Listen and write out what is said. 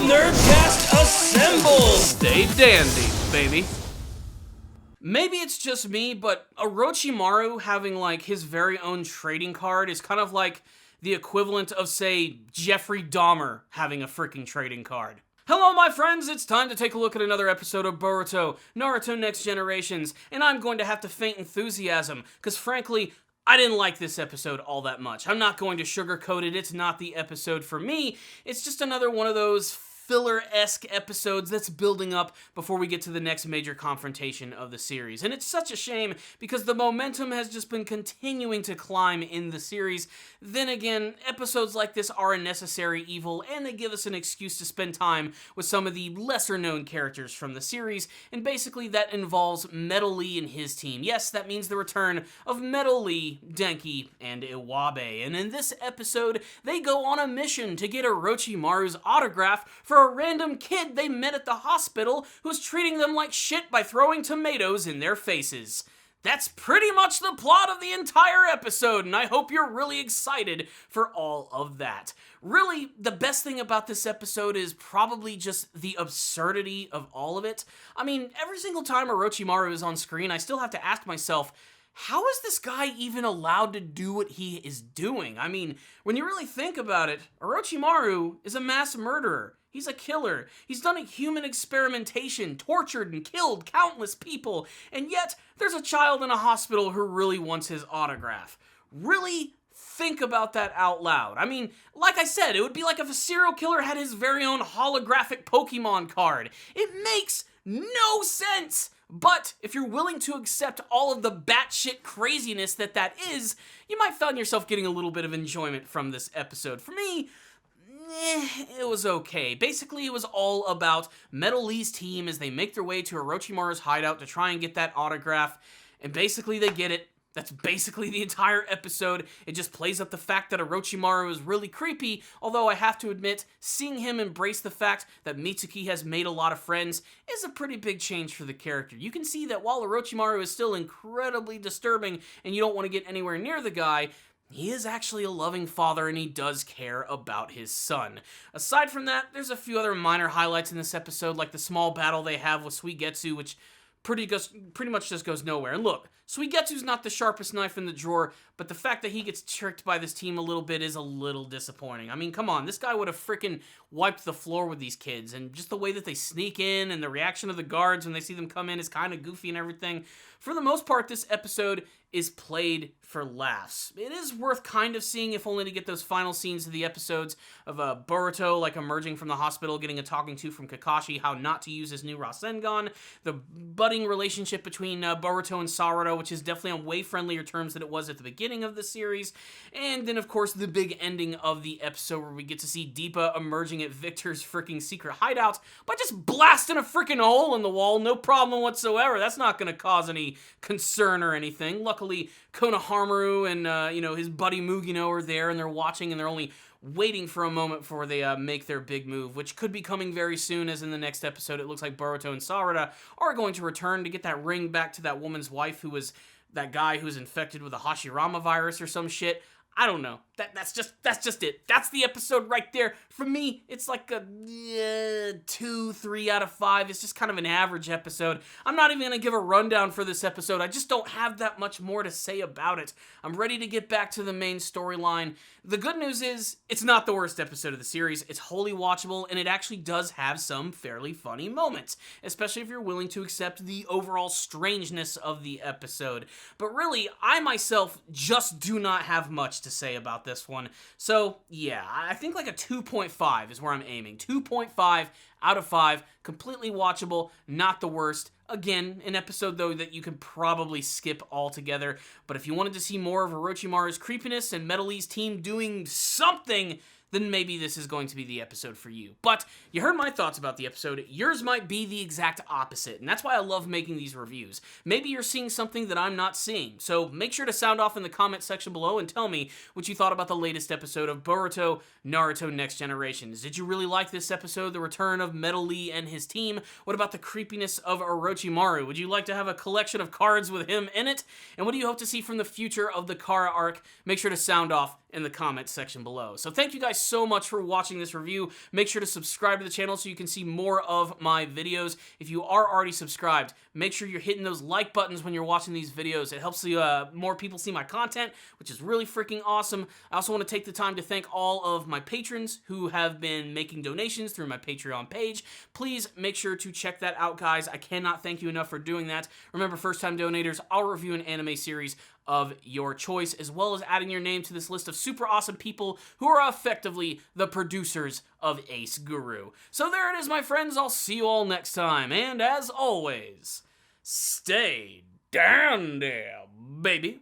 Nerdcast assemble! Stay dandy, baby. Maybe it's just me, but Orochimaru having, like, his very own trading card is kind of like the equivalent of, say, Jeffrey Dahmer having a freaking trading card. Hello, my friends, it's time to take a look at another episode of Boruto, Naruto Next Generations, and I'm going to have to feign enthusiasm, because frankly, I didn't like this episode all that much. I'm not going to sugarcoat it, it's not the episode for me, it's just another one of those filler-esque episodes that's building up before we get to the next major confrontation of the series. And it's such a shame because the momentum has just been continuing to climb in the series. Then again, episodes like this are a necessary evil and they give us an excuse to spend time with some of the lesser-known characters from the series, and basically that involves Metal Lee and his team. Yes, that means the return of Metal Lee, Denki, and Iwabe. And in this episode, they go on a mission to get Orochimaru's autograph for a random kid they met at the hospital who's treating them like shit by throwing tomatoes in their faces. That's pretty much the plot of the entire episode, and I hope you're really excited for all of that. Really, the best thing about this episode is probably just the absurdity of all of it. I mean, every single time Orochimaru is on screen, I still have to ask myself, how is this guy even allowed to do what he is doing? I mean, when you really think about it, Orochimaru is a mass murderer. He's a killer. He's done a human experimentation, tortured and killed countless people, and yet there's a child in a hospital who really wants his autograph. Really think about that out loud. I mean, like I said, it would be like if a serial killer had his very own holographic Pokemon card. It makes no sense! But if you're willing to accept all of the batshit craziness that is, you might find yourself getting a little bit of enjoyment from this episode. For me, it was okay. Basically, it was all about Metal Lee's team as they make their way to Orochimaru's hideout to try and get that autograph, and basically they get it. That's basically the entire episode. It just plays up the fact that Orochimaru is really creepy, although I have to admit, seeing him embrace the fact that Mitsuki has made a lot of friends is a pretty big change for the character. You can see that while Orochimaru is still incredibly disturbing and you don't want to get anywhere near the guy, he is actually a loving father and he does care about his son. Aside from that, there's a few other minor highlights in this episode, like the small battle they have with Suigetsu, which pretty much just goes nowhere. And look, Suigetsu's not the sharpest knife in the drawer, but the fact that he gets tricked by this team a little bit is a little disappointing. I mean, come on, this guy would have freaking wiped the floor with these kids, and just the way that they sneak in and the reaction of the guards when they see them come in is kind of goofy and everything. For the most part, this episode is played for laughs. It is worth kind of seeing, if only to get those final scenes of the episodes of Boruto, like emerging from the hospital, getting a talking to from Kakashi, how not to use his new Rasengan, the budding relationship between Boruto and Sarada, which is definitely on way friendlier terms than it was at the beginning of the series, and then of course the big ending of the episode where we get to see Deepa emerging at Victor's freaking secret hideout by just blasting a freaking hole in the wall, no problem whatsoever. That's not going to cause any concern or anything. Luckily, Konohamaru and, his buddy Mugino are there, and they're watching, and they're only waiting for a moment before they make their big move, which could be coming very soon, as in the next episode, it looks like Boruto and Sarada are going to return to get that ring back to that woman's wife who was that guy who was infected with a Hashirama virus or some shit. I don't know. That's just it. That's the episode right there. For me, it's like a 2, 3 out of 5. It's just kind of an average episode. I'm not even going to give a rundown for this episode. I just don't have that much more to say about it. I'm ready to get back to the main storyline. The good news is, it's not the worst episode of the series. It's wholly watchable, and it actually does have some fairly funny moments, especially if you're willing to accept the overall strangeness of the episode. But really, I myself just do not have much to say about this one. So, yeah, I think like a 2.5 is where I'm aiming. 2.5 out of 5, completely watchable, not the worst. Again, an episode, though, that you could probably skip altogether. But if you wanted to see more of Orochimaru's creepiness and Metal Lee's team doing something, then maybe this is going to be the episode for you. But you heard my thoughts about the episode. Yours might be the exact opposite, and that's why I love making these reviews. Maybe you're seeing something that I'm not seeing, so make sure to sound off in the comment section below and tell me what you thought about the latest episode of Boruto Naruto Next Generations. Did you really like this episode, the return of Metal Lee and his team? What about the creepiness of Orochimaru? Would you like to have a collection of cards with him in it? And what do you hope to see from the future of the Kara arc? Make sure to sound off in the comment section below. So thank you guys so much for watching this review. Make sure to subscribe to the channel so you can see more of my videos. If you are already subscribed, make sure you're hitting those like buttons when you're watching these videos. It helps more people see my content, which is really freaking awesome. I also want to take the time to thank all of my patrons who have been making donations through my Patreon page. Please make sure to check that out, guys. I cannot thank you enough for doing that. Remember, first-time donators, I'll review an anime series of your choice, as well as adding your name to this list of super awesome people who are effectively the producers of Ace Guru. So there it is, my friends. I'll see you all next time, and as always, stay down there, baby.